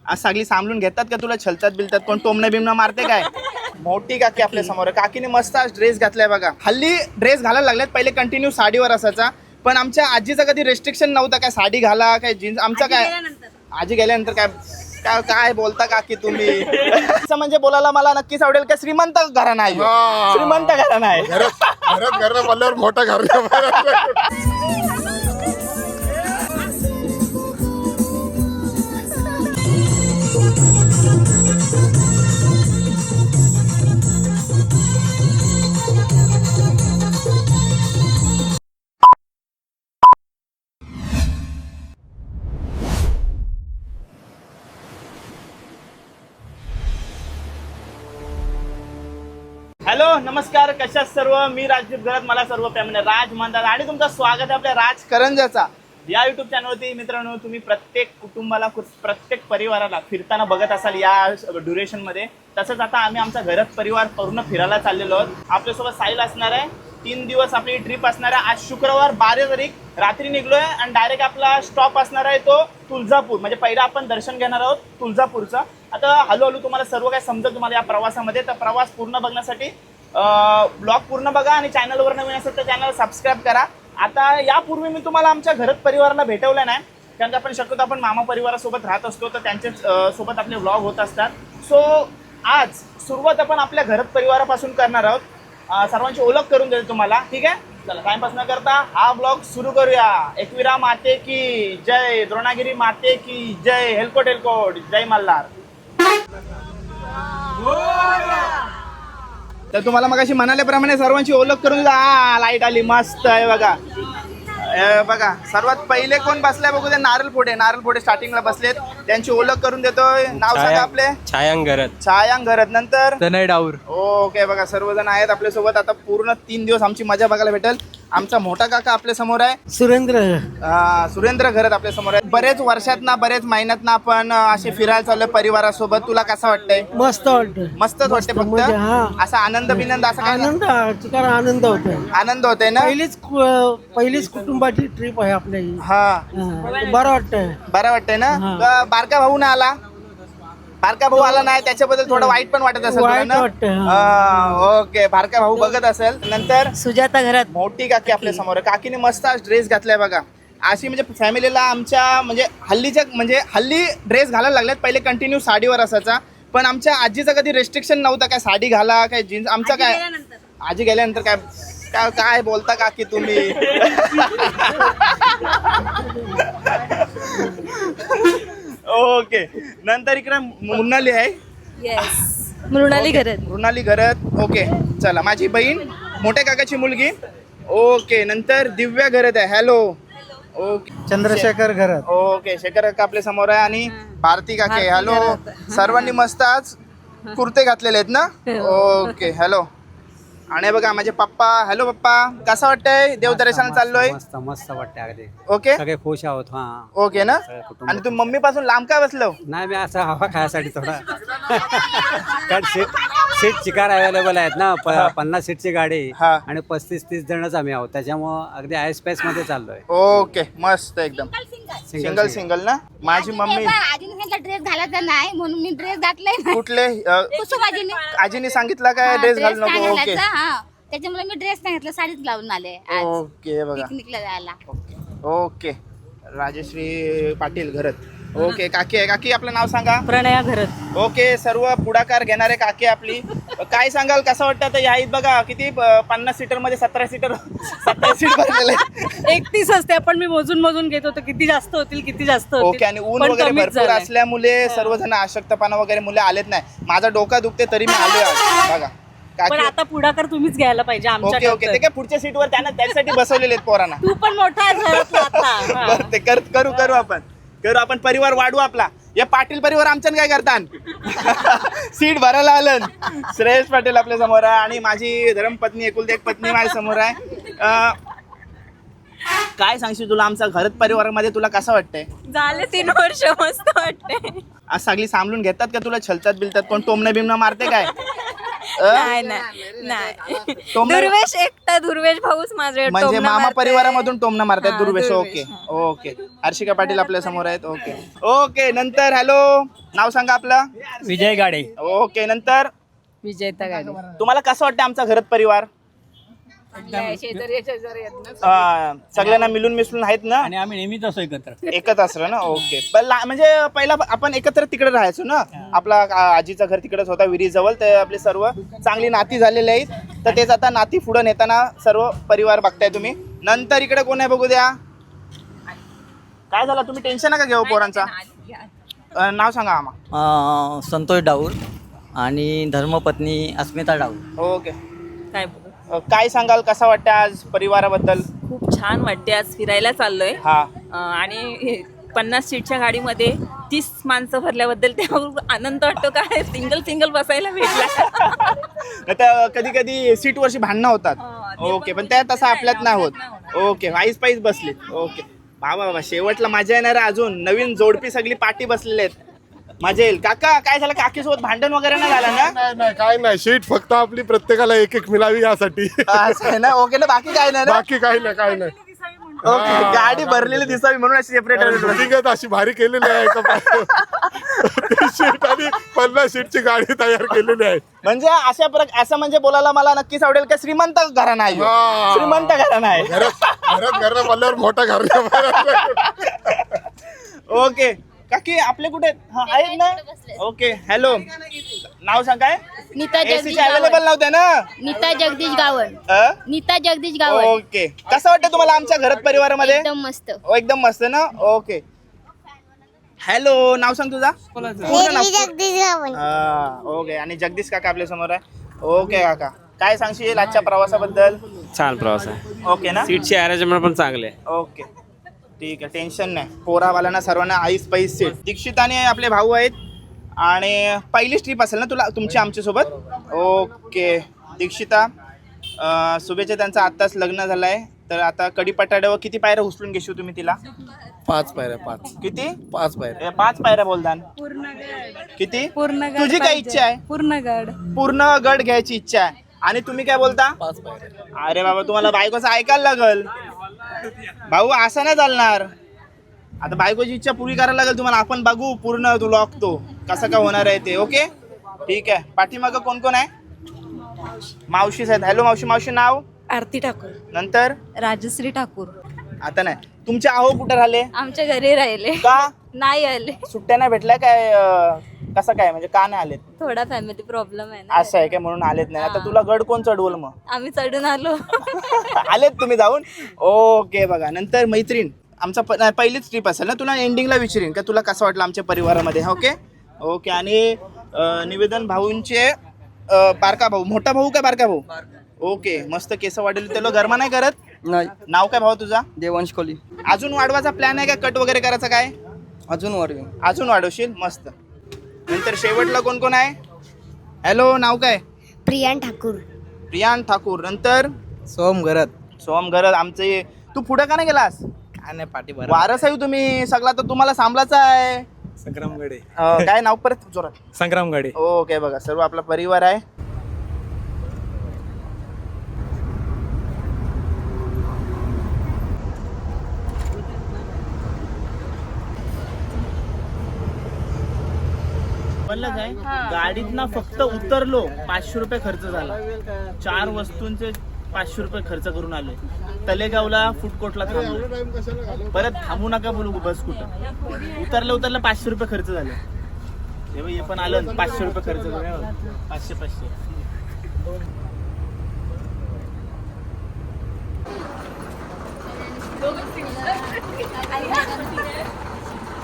आज सगळी सांभाळून घेतात का तुला छलतात बिलतात कोण टोमणे बिमणं मारते काय? मोठी काकी आपल्या समोर काकीने मस्त आज ड्रेस घातलाय बघा. हल्ली ड्रेस घालायला लागलेत, पहिले कंटिन्यू साडीवर असायचा, पण आमच्या आजीचा कधी रेस्ट्रिक्शन नव्हता काय साडी घाला काय जीन्स. आमचा काय आजी गेल्यानंतर काय काय काय बोलता काकी तुम्ही? असं म्हणजे बोलायला मला नक्कीच आवडेल का श्रीमंत घराणं आहे, श्रीमंत घराणं आहे. घरात बोलल्यावर मोठं घर. हॅलो नमस्कार, कशा सर्व. मी राजदीप घरात, मला सर्व फॅमिली राज म्हणतात आणि तुमचं स्वागत आहे आपल्या राज करंजाचा या युट्यूब चॅनलवरती. मित्रांनो, तुम्ही प्रत्येक कुटुंबाला प्रत्येक परिवाराला फिरताना बघत असाल या ड्युरेशनमध्ये. तसंच आता आम्ही आमचा घरात परिवार पूर्ण फिरायला चाललेलो आहोत. आपल्यासोबत साहिल असणार आहे. 3 दिवस आपली ट्रिप असणार आहे. आज शुक्रवार 12 तारीख रात्री निघलोय आणि डायरेक्ट आपला स्टॉप असणार आहे तो तुळजापूर. म्हणजे पहिला आपण दर्शन घेणार आहोत तुळजापूरचा. आता हळूहळू तुम्हाला सर्व काय समजेल तुम्हाला या प्रवासामध्ये. तर प्रवास पूर्ण बघण्यासाठी ब्लॉग पूर्ण बघा आणि चॅनलवर नवीन असेल तर चॅनल सबस्क्राईब करा. आता यापूर्वी मी तुम्हाला आमच्या घरात परिवाराला भेटवलं नाही, कारण आपण शक्यतो आपण मामा परिवारासोबत राहत असतो, तर त्यांच्या सोबत आपले व्लॉग होत असतात. सो आज सुरुवात आपण आपल्या घरात परिवारापासून करणार आहोत. सर्वांची ओळख करून देतो तुम्हाला, ठीक आहे. चला टाइमपास न करता हा ब्लॉग सुरू करूया. एकविरा माते की जय, द्रोणागिरी माते की जय, हेलकोट हेलकोट, जय मल्हार. तर तुम्हाला मगाशी म्हणाल्याप्रमाणे सर्वांची ओळख करून लाईट आली, मस्त आहे बघा. बघा सर्वात पहिले कोण बसलाय बघू दे. नारळ फोडे स्टार्टिंगला बसलेत, त्यांची ओळख करून देतोय. नाव सांगा आपले. छायांग घरत. नंतर तनय डाऊर. ओके, बघा सर्वजण आहेत आपल्या सोबत. आता पूर्ण 3 दिवस आमची मजा बघायला भेटेल. आमचा मोठा काका आपल्या समोर आहे, सुरेंद्र घरत आपल्या समोर आहे. बरेच वर्षात ना बरेच महिन्यात ना आपण असे फिरायला चाललोय परिवारासोबत. तुला कसं वाटतंय? मस्त वाटतं. मस्तच वाटते. फक्त असा आनंद बिनंद असा काय आनंद होतोय. आनंद होतोय ना. पहिलीच कुटुंबाची ट्रिप आहे आपल्या ही. हा, बरं वाटतंय. बरं वाटतंय ना. बारका भाऊ ना आला, बारका भाऊ आला नाही, त्याच्याबद्दल थोडं वाईट पण वाटत असेल तुला ना. ओके, बारका भाऊ बघत असेल. नंतर सुजाता घरात. मोठी काकी आपल्या समोर आहे. काकीने मस्त आज ड्रेस घातलाय बघा. अशी म्हणजे फॅमिलीला आमच्या म्हणजे हल्ली ड्रेस घालायला लागलेत, पहिले कंटिन्यू साडीवर असायचा, पण आमच्या आजीचा कधी रेस्ट्रिक्शन नव्हता काय साडी घाला काय जीन्स. आमचा काय आजी गेल्यानंतर काय काय काय बोलता काकी तुम्ही? ओके. नंतर इकडे मृणाली आहे. मृणाली घरत. ओके, चला माझी बहीण, मोठ्या काकाची मुलगी. ओके, नंतर दिव्या घरत आहे. हॅलो. ओके, चंद्रशेखर घरत. ओके, शेखर काका आपल्या समोर आहे आणि भारती काके. हॅलो. सर्वांनी मस्त आज कुर्ते घातलेले आहेत ना. Okay, hello. आणि बघा माझे पप्पा. हॅलो पप्पा, कसं वाटतंय? देवदर्शनाला चाललोय. मस्त वाटतंय अगदी. ओके, सगळे खुश आहोत. हा, ओके ना. आणि तू मम्मी पासून लांब काय बसलो? नाही, मी असं हवा खायसाठी थोडा. कारण सीट चिकार अवेलेबल आहेत ना. 50 सीटची गाडी हा. आणि 35-30 जणच आम्ही आहोत, त्याच्यामुळं अगदी आय स्पेस मध्ये चाललोय. ओके, मस्त एकदम. सिंगल ना. माझी मम्मी आजीने ड्रेस घालायचा नाही म्हणून मी ड्रेस घातलाय. कुठले आजीने सांगितलं काय ड्रेस घालू नको? ओके, त्याच्यामुळे मी ड्रेस नाही घातला, साडीच लावून आले ओके बघा. पिकनिकला जायला. ओके, राजश्री पाटील घरत. ओके, काकी आहे. काकी आपलं नाव सांगा. प्रणया घरत. ओके, सर्व पुढाकार घेणारे काकी आपली. काय सांगाल, कसं वाटतं? आता या बघा किती 50 सीटर मध्ये 17 सीटर 27 सीट भरलेले. 31 असते, पण मी मोजून घेत होतो किती जास्त होतील. ओके, आणि ऊन वगैरे भरपूर असल्यामुळे सर्वजण अशक्तपणा वगैरे मुले आलेत नाही. माझा डोका दुखते तरी मी आलोय आज. बघा पण आता पुढाकार तुम्हीच घ्यायला पाहिजे ओके ओके, ते काय पुढच्या सीटवर त्यांना त्यासाठी बसवलेले आहेत पोरांना. तू पण मोठा आहे. ते करू आपण परिवार वाढवू आपला. या पाटील परिवार आमच्यान काय करतात? सीट भरायला आलं. श्रेयस पाटील आपल्या समोर आहे आणि माझी धर्मपत्नी, एकुलती एक पत्नी माझ्या समोर आहे. काय सांगशील तुला आमचा घरात परिवारामध्ये तुला कसं वाटतंय? झाले 3 वर्ष मस्त वाटतंय. आज सगळी सांभाळून घेतात का तुला छलतात बिलतात कोण टोमणे बिमणं मारते काय? नाही नाही नाही टोमणा- दुर्वेश एकटा दुर्वेश भाऊच माझे म्हणजे टोमणा मामा मारतोय. परिवारामधून टोमना मारतात हा, दुर्वेश. Durvesh, okay okay. हर्षिका पाटील आपल्या समोर आहेत. Okay okay. नंतर हॅलो, नाव सांगा आपलं. विजय गाडे. ओके. नंतर विजेता गाडी तुम्हाला कसं वाटतं आमचा घरात परिवार? सगळ्यांना मिळून मिसळून आहेत ना? आणि आम्ही नेहमीच असो एकत्र. एकच असलं ना. ओके. म्हणजे पहिला आपण एकत्र तिकडे राहायचो ना. आपला आजीचं घर तिकडेच होता विहिरीजवळ. ते आपली सर्व चांगली नाती झालेली आहेत. तर तेच आता नाती पुढे नेताना सर्व परिवार बघताय तुम्ही. नंतर इकडे कोण आहे बघू द्या. काय झालं, तुम्ही टेन्शन नका घेऊ पोरांचा. नाव सांगा आम्हा. संतोष डाऊर आणि धर्मपत्नी अस्मिता डाऊर. ओके. काय काय सांगाल, कसा वाटतं आज परिवाराबद्दल? खूप छान वाटते. आज फिरायला चाललोय हा. आणि 50 सीटच्या गाडीमध्ये 30 माणसं भरल्याबद्दल त्यावर आनंद वाटतो. काय सिंगल बसायला भेटला. कधी कधी सीट वरची भांडणं होतात. ओके. पण त्या तसं आपल्यात नाही होत. ओके. आईस पाईस बसली. ओके. बाबा शेवटला मजा येणार आहे. अजून नवीन जोडपी सगळी पाठी बसलेले आहेत. मजा येईल. काका काय झालं, काकीसोबत भांडण वगैरे नाही झालं ना? नाही नाही काय नाही, शीट फक्त आपली प्रत्येकाला एक एक मिळावी यासाठी. असं आहे ना. ओके ना. बाकी काय नाही ना? बाकी काही नाही काय नाही. ओके. गाडी भरलेली दिसावी म्हणून अशी सेपरेट. शूटिंगच अशी भारी केलेली आहे का शीट आणि 50 सीटची गाडी तयार केलेली आहे. म्हणजे असं म्हणजे बोलायला मला नक्कीच आवडेल का श्रीमंत घराणं आहे. हा. श्रीमंत घराणं आहे. घरात बोलल्यावर मोठा घर. ओके. काकी आपले कुठे आहेत ना? ओके. हॅलो, नाव सांगाय. नीता जगदीश एसीचे अवेलेबल गावण. नव्हते ना? नीता जगदीश गावण. नीता जगदीश गावण. ओके. कसं वाटतं तुम्हाला आमच्या घरात परिवारामध्ये? एकदम मस्त. एकदम मस्त ना. ओके. हॅलो, नाव सांग तुझा. पूर्ण नाव. जगदीश गावण. ओके. आणि जगदीश काका आपल्या समोर आहे. ओके काका, काय सांगशील आजच्या प्रवासाबद्दल? छान प्रवास आहे. ओके ना. सीटचे अरेंजमेंट पण चांगले आहे. ओके ठीक आहे. टेन्शन नाही. पोरावाल्यांना सर्वांना आईस पैस सीट. दीक्षित आणि आपले भाऊ आहेत. आणि पहिलीच ट्रिप असेल ना तुला तुमची आमच्यासोबत? ओके. दीक्षिता, शुभेच्छा. त्यांचं आत्ताच लग्न झालं आहे. तर आता कडीपटाड्यावर किती पायऱ्या उचलून घेशील तुम्ही तिला? 5 पायऱ्या. 5 किती? 5 पायऱ्या. 5 पायऱ्या बोलतान. किती? तुझी काय इच्छा आहे? पूर्ण गड घ्यायची इच्छा आहे. आणि तुम्ही काय बोलता? 5 पायऱ्या. अरे बाबा, तुम्हाला बायकोचं ऐकायला लागल भाऊ. असं नाही चालणार. आता बायकोची इच्छा पुरी करायला लागेल तुम्हाला. आपण बघू पूर्ण तू लॉकतो कसं का होणार आहे ते. ओके ठीक आहे. पाठीमागं कोण कोण आहे? मावशीच आहेत. हॅलो मावशी. मावशी नाव? आरती ठाकूर. नंतर राजश्री ठाकूर. आता नाही. तुमचे आहो कुठे राहिले? आमच्या घरी राहिले. का? नाही आले. सुट्ट्या नाही भेटल्या काय? कसं काय म्हणजे का नाही आलेत? थोडा फॅमिली प्रॉब्लेम आहे ना. असं आहे काय, म्हणून आलेत नाही. आता तुला गड कोण चढवल मग? आम्ही चढून आलो. आलेत तुम्ही जाऊन? ओके. बघा नंतर मैत्रीण आमचा पहिलीच ट्रिप असेल ना. तुला एंडिंगला विचारीन का तुला कसं वाटलं आमच्या परिवारामध्ये. Okay okay. आणि निवेदन भाऊंचे बारका भाऊ, मोठा भाऊ काय बारका भाऊ? ओके. मस्त केस वाढवली. त्याला गरमा नाही करत? नाही. नाव काय भाऊ तुझा? देवांश कोली. अजून वाढवायचा प्लॅन आहे का? कट वगैरे करायचा काय? अजून वाढवशील. मस्त. नंतर शेवटला कोण कोण आहे? हॅलो, नाव काय? प्रियान ठाकूर. प्रियान ठाकूर. नंतर सोम घरात. सोम घरत. आमचे. तू पुढे का नाही गेलास? काय नाही पाठी भरा. वारस आहे तुम्ही सगळा, तर तुम्हाला सांभाळायचा आहे. संग्रामगडे. काय नाव परत जोरात? संग्रामगडे. ओके. बघा सर्व आपला परिवार आहे. म्हणलं काय, गाडीत ना फक्त उतरलो 500 रुपये खर्च झाला. 4 वस्तूंचे 500 रुपये खर्च करून आलोय. तलेगावला फूड कोर्टला थांबलो. परत थांबू नका बोलू बस कुठं. उतरलं 500 रुपये खर्च झाले. तेव्हा हे पण आलं 500 रुपये खर्च करून. 500.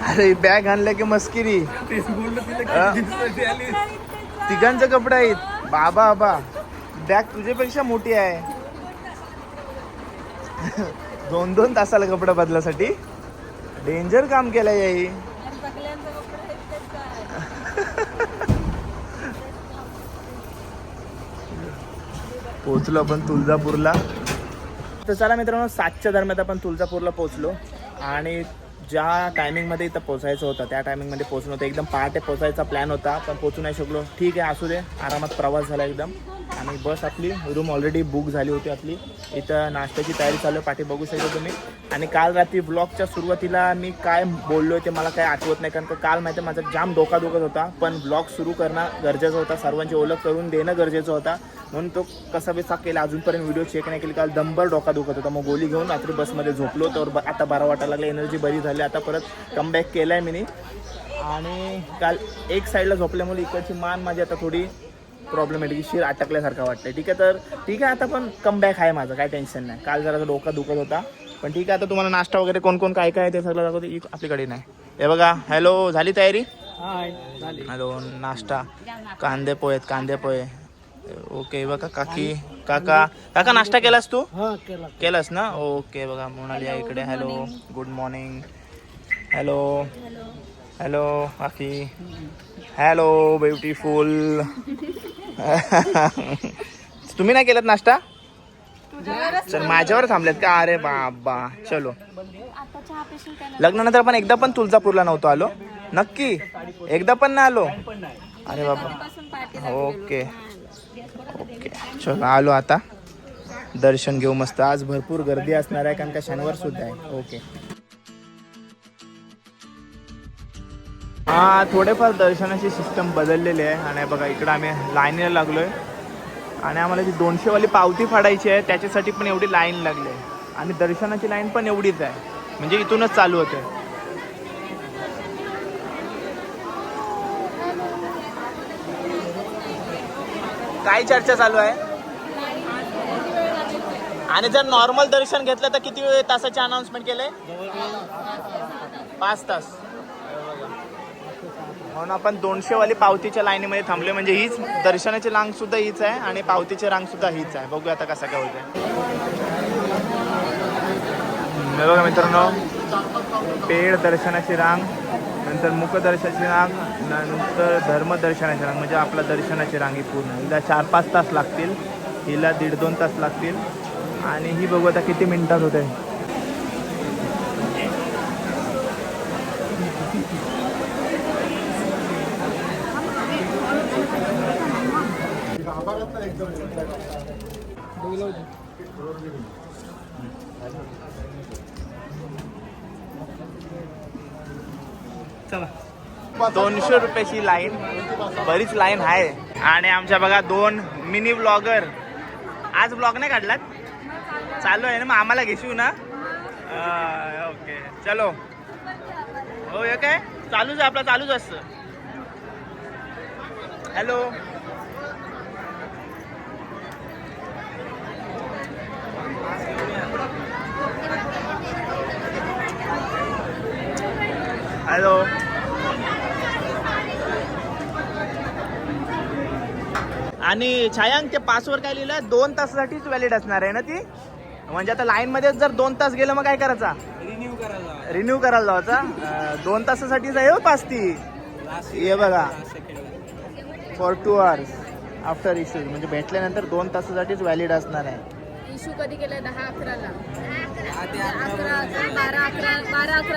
अरे बॅग आणल्या की मस्किरी. तिघांचे कपडे आहेत. बाबा बॅग तुझ्यापेक्षा मोठी आहे. 2-2 तासाला कपडे बदलासाठी. डेंजर काम केलंय याई. पोहोचलो आपण तुळजापूरला. तर चला मित्रांनो, 7च्या दरम्यान आपण तुळजापूरला पोहोचलो. आणि ज्या टायमिंगमध्ये इथं पोचायचं होतं त्या टायमिंगमध्ये पोचून होतं. एकदम पहाटे पोचायचा प्लॅन होता पण पोचू नाही शकलो. ठीक आहे, असू दे, आरामात प्रवास झाला एकदम. आणि बस आपली रूम ऑलरेडी बुक झाली होती आपली. इथं नाश्त्याची तयारी चालू आहे, पाठी बघू शकता तुम्ही. आणि काल रात्री ब्लॉगच्या सुरुवातीला मी काय बोललो ते मला काय आठवत नाही, कारण काल माहिती आहे माझा जाम डोका दुखत होता. पण ब्लॉग सुरू करणं गरजेचं होता, सर्वांची ओळख करून देणं गरजेचं होता, म्हणून तो कसा बेसा केला. अजूनपर्यंत व्हिडिओ चेक नाही केली. काल दंबर डोका दुखत होता, मग गोळी घेऊन रात्री बसमध्ये झोपलो. तर आता बरा वाटायला लागला, एनर्जी बरी झाली. आता परत कमबॅक केला आहे मी. आणि काल एक साईडला झोपल्यामुळे इकडची मान माझी आता थोडी प्रॉब्लेमॅटिक, शिर अटकल्यासारखं वाटतं. ठीक आहे, तर ठीक आहे, आता पण कमबॅक आहे माझं, काय टेन्शन नाही. काल जरा डोका दुखत होता, पण ठीक आहे. आता तुम्हाला नाश्ता वगैरे कोण कोण काय काय आहे ते सगळं दाखवते. आपल्याकडे नाही हे बघा. हॅलो, झाली तयारी? हॅलो, नाश्ता कांदे पोहे आहेत, कांदे पोहे. ओके बघा. काका नाश्ता केलास तू? हा केला. केलास ना? ओके बघा. मोनाली आहे इकडे. Hello, good morning. Hello hello काकी. Hello beautiful. तुम्ही नाही केलात नाश्ता? चल, माझ्यावर थांबलेत का? अरे बाबा, चलो. लग्नानंतर आपण एकदा पण तुळजापूरला नव्हतो आलो. नक्की एकदा पण नाही आलो? अरे बाबा. ओके ओके, चलो आलो. आता दर्शन घेऊ मस्त. आज भरपूर गर्दी असणार आहे, कारण का शनिवार सुद्धा आहे. ओके. हा, थोडेफार दर्शनाची सिस्टम बदललेली आहे. आणि बघा इकडं आम्ही लाईनीला लागलो आहे. आणि आम्हाला जी 200वाली पावती फाडायची आहे त्याच्यासाठी पण एवढी लाईन लागली आहे. आणि दर्शनाची लाईन पण एवढीच आहे, म्हणजे इथूनच चालू होते. काय चर्चा चालू आहे? आणि जर नॉर्मल दर्शन घेतलं तर किती तासाचे अनाउन्समेंट केले? 5 तास. म्हणून आपण 200वाली पावतीच्या लाईनीमध्ये थांबले. म्हणजे हीच दर्शनाची रांग सुद्धा हीच आहे आणि पावतीची रांग सुद्धा हीच आहे. बघूया आता कसं काय होतं. बघा मित्रांनो, पेड दर्शनाची रांग, नंतर मुखदर्शनाची रांग, नंतर धर्मदर्शनाची रांग, म्हणजे आपला दर्शनाची रांग ही पूर्ण. हिला 4-5 तास लागतील, हिला 1.5-2 तास लागतील. आणि ही बघू आता किती मिनिटात होते. चला, 200 रुपयाची लाईन, बरीच लाईन आहे. आणि आमच्या बघा 2 मिनी ब्लॉगर. आज ब्लॉग नाही काढलात? चालू आहे ना, मग आम्हाला घेशील ना? ओके, चलो. हो, हे काय चालूच आहे, आपला चालूच असतं. हॅलो. हॅलो. आणि छायांक, ते पासवर काय लिहिलं? 2 तासासाठीच व्हॅलिड असणार आहे ना ती? म्हणजे आता लाईन मध्ये जर 2 तास गेलं मग काय करायचा? रिन्यू करायला जायचा. 2 तासासाठीच आहे हो पास ती. हे बघा, फॉर 2 hours आफ्टर इश्यू, म्हणजे भेटल्यानंतर 2 तासासाठीच व्हॅलिड असणार आहे. इश्यू कधी केलाय? 10-11ला.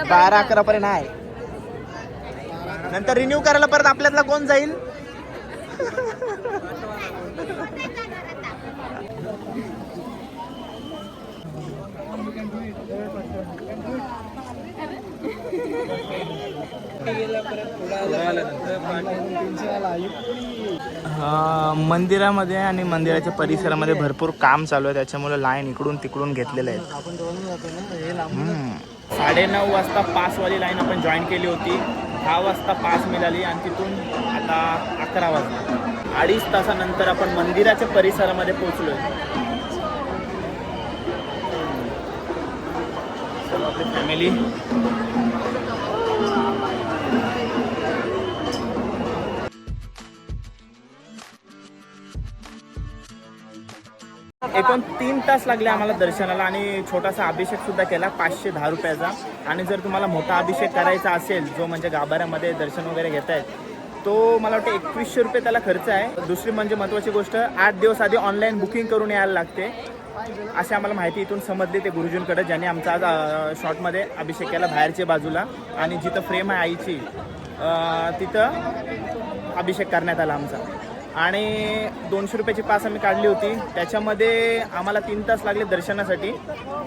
12-11 पर्यंत आहे. नंतर रिन्यू करायला परत आपल्यातला कोण जाईल? मंदिरामध्ये आणि मंदिराच्या परिसरामध्ये भरपूर काम चालू आहे, त्याच्यामुळे लाईन इकडून तिकडून घेतलेलं आहे. 9:30 वाजता पासवाली लाईन आपण जॉईन केली होती. 10 वाजता पास मिळाली आणि तिथून आता 11 वाजता 2.5 तासानंतर आपण मंदिराच्या परिसरामध्ये पोहोचलो. आपली फॅमिली. एकूण 3 तास लागले आम्हाला दर्शनाला. आणि छोटासा अभिषेक सुद्धा केला 510 रुपयाचा. आणि जर तुम्हाला मोठा अभिषेक करायचा असेल, जो म्हणजे गाभाऱ्यामध्ये दर्शन वगैरे घेत आहेत, तो मला वाटतं 2100 रुपये त्याला खर्च आहे. दुसरी म्हणजे महत्त्वाची गोष्ट, 8 दिवस आधी ऑनलाईन बुकिंग करून यायला लागते. असे आम्हाला माहिती इथून समजली ते गुरुजींकडे, ज्यांनी आमचा आज शॉर्टमध्ये अभिषेक केला बाहेरच्या बाजूला, आणि जिथं फ्रेम आहे आईची तिथं अभिषेक करण्यात आला आमचा. आणि 200 रुपयाची पास आम्ही काढली होती, त्याच्यामध्ये आम्हाला 3 तास लागले दर्शनासाठी,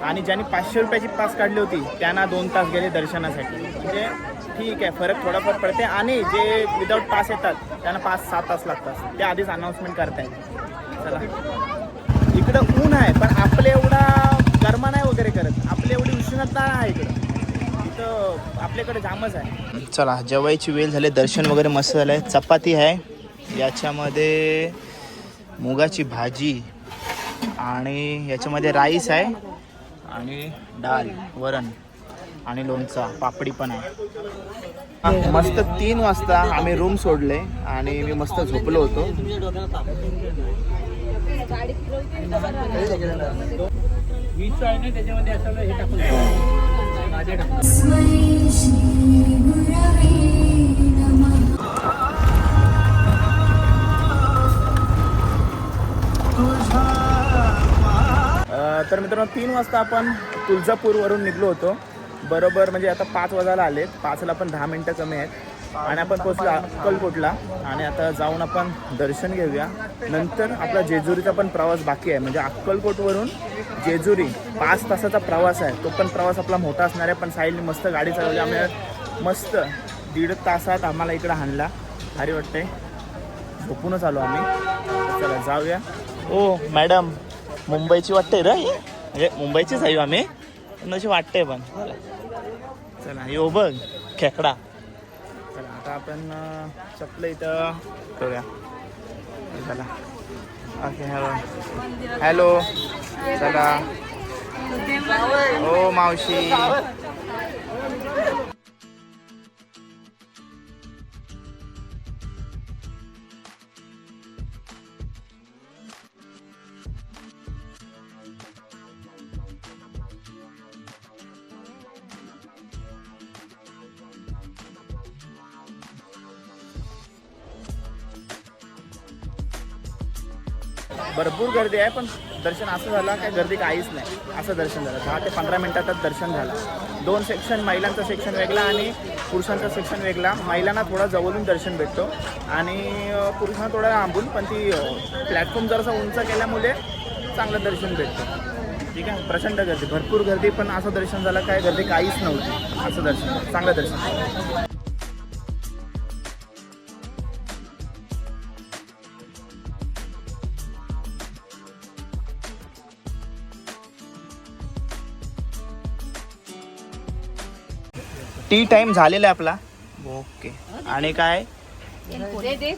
आणि ज्यांनी 500 रुपयाची पास काढली होती त्यांना 2 तास गेले दर्शनासाठी. म्हणजे ठीक आहे, फरक थोडाफार पडते. आणि जे विदाऊट पास येतात त्यांना 5-6 तास लागतात, ते आधीच अनाऊन्समेंट करतायत. चला, इकडं ऊन आहे पण आपले एवढा गरमा नाही वगैरे करत, आपली एवढी उष्णता आहे इथं आपल्याकडे जामच आहे. चला, जेवायची वेळ झाली, दर्शन वगैरे मस्त झालं आहे. चपाती आहे, याच्यामध्ये मुगाची भाजी, आणि याच्यामध्ये राईस आहे, आणि डाळ, वरण, आणि लोणचा, पापडी पण आहे. मस्त 3 वाजता आम्ही रूम सोडले आणि मी मस्त झोपलो होतो. तर मित्रांनो 3 वाजता आपण तुळजापूरवरून निघलो होतो. बरोबर म्हणजे आता 5 वाजायला आलेत, 5ला पण 10 मिनटं कमी आहेत, आणि आपण पोचलो अक्कलकोटला. आणि आता जाऊन आपण दर्शन घेऊया. नंतर आपला जेजुरीचा पण प्रवास बाकी आहे, म्हणजे अक्कलकोटवरून जेजुरी 5 तासाचा प्रवास आहे. तो पण प्रवास आपला मोठा असणार आहे, पण साईडने मस्त गाडी चालवली. आम्ही मस्त 1.5 तासात आम्हाला इकडं आणला. भारी वाटतंय, झोपूनच आलो आम्ही. चला जाऊया. ओ मॅडम, मुंबईची वाटते रे, म्हणजे मुंबईचीच आहे आम्ही, पण अशी वाटते पण. चला यो बघ खेकडा. चला आता आपण चपलं इथं ठेवूया. चला ओके, हॅलो. चला ओ मावशी. भरपूर गर्दी आहे, पण दर्शन असं झालं काय गर्दी काहीच नाही, असं दर्शन झालं. 10 ते 15 मिनिटातच दर्शन झालं. 2 सेक्शन, महिलांचा सेक्शन वेगळा आणि पुरुषांचा सेक्शन वेगळा. महिलांना थोडा जवळून दर्शन भेटतो आणि पुरुषांना थोडा लांबून, पण ती प्लॅटफॉर्म जरासा उंच केल्यामुळे चांगलं दर्शन भेटतं. ठीक आहे, प्रचंड गर्दी, भरपूर गर्दी, पण असं दर्शन झालं काय गर्दी काहीच नव्हती. असं दर्शन, चांगलं दर्शन. टी टाइम झालेला आहे आपला. ओके, आणि काय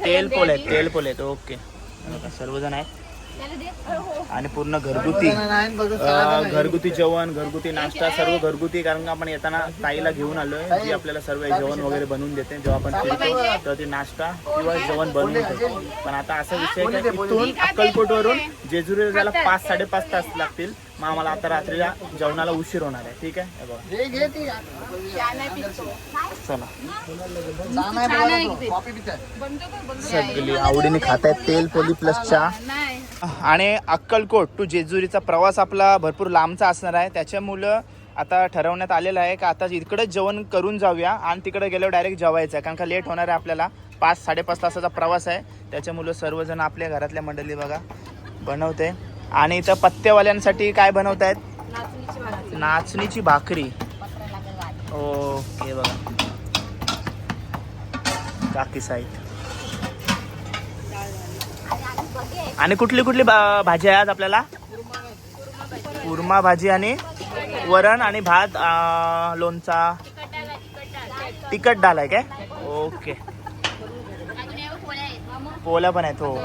तेल पोले आहेत. ओके, सर्वजण आहेत, आणि पूर्ण घरगुती जेवण, घरगुती नाश्ता, सर्व घरगुती. कारण का आपण येताना ताईला घेऊन आलोय, जी आपल्याला सर्व जेवण वगैरे बनवून देते. जेव्हा आपण फिरतो तर ती नाश्ता किंवा जेवण बनवून देते. पण आता असा विषय आहे की इथून अक्कलकोटवरून जेजुरीला जायला 5-5.5 तास लागतील. मग आम्हाला आता रात्रीला जेवणाला उशीर होणार आहे. ठीक आहे, चला. सगळी आवडीने खात आहेत तेल पोली प्लस चहा. आणि अक्कलकोट टू जेजुरीचा प्रवास आपला भरपूर लांबचा असणार आहे, त्याच्यामुळं आता ठरवण्यात आलेलं आहे की आता इकडंच जेवण करून जाऊया आणि तिकडे गेल्यावर डायरेक्ट जेवायचं आहे. कारण का लेट होणार आहे आपल्याला, 5-5.5 तासाचा प्रवास आहे. त्याच्यामुळं सर्वजण आपल्या घरातल्या मंडळी बघा बनवते. आणि इथं पत्तेवाल्यांसाठी काय बनवत आहेत? नाचणीची भाकरी. ओके बघा, काकी साईड. आणि कुठली कुठली भाजी आहे आज आपल्याला? कुर्मा भाजी आणि वरण आणि भात, लोणचा, तिखट डाळ आहे काय? ओके, पोळ्या पण आहेत. हो,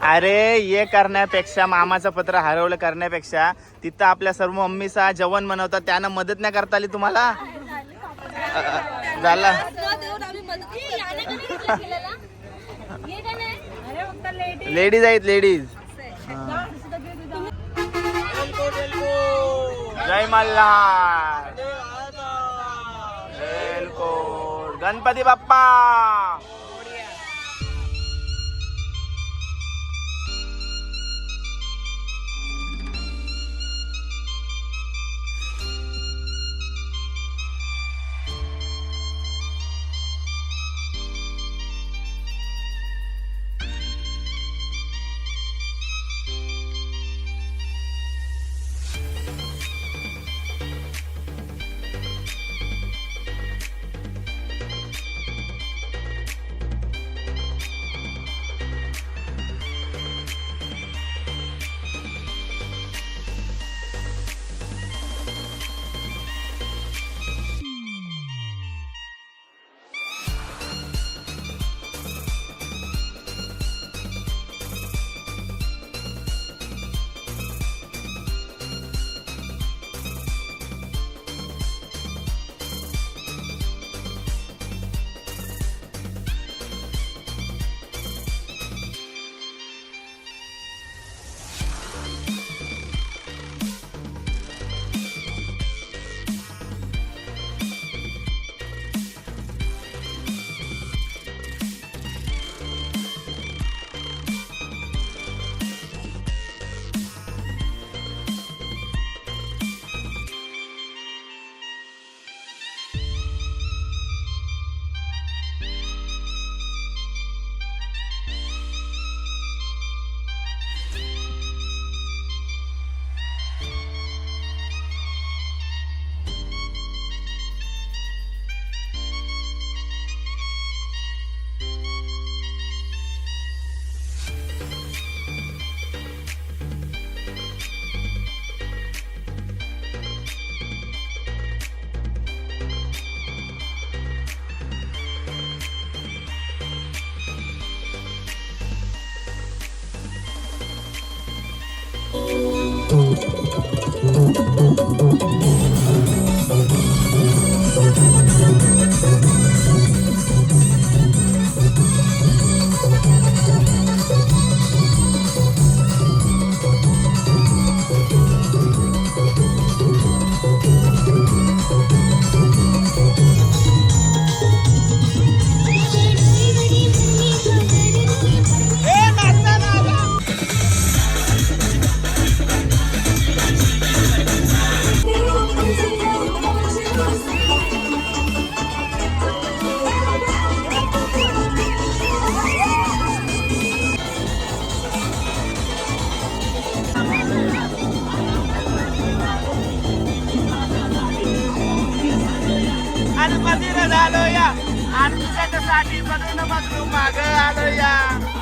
अरे ये करण्यापेक्षा, मामाचं पत्र हरवलं करण्यापेक्षा, तिथं आपल्या सर्व मम्मीचा जेवण बनवतात, त्यांना मदत नाही करता आली तुम्हाला? झाला लेडीज आहेत, लेडीज. जय मल्हार. वेलकोट. गणपती बाप्पा. गणपती झालो या आणि त्याच्यासाठी बदलून माग आलो या.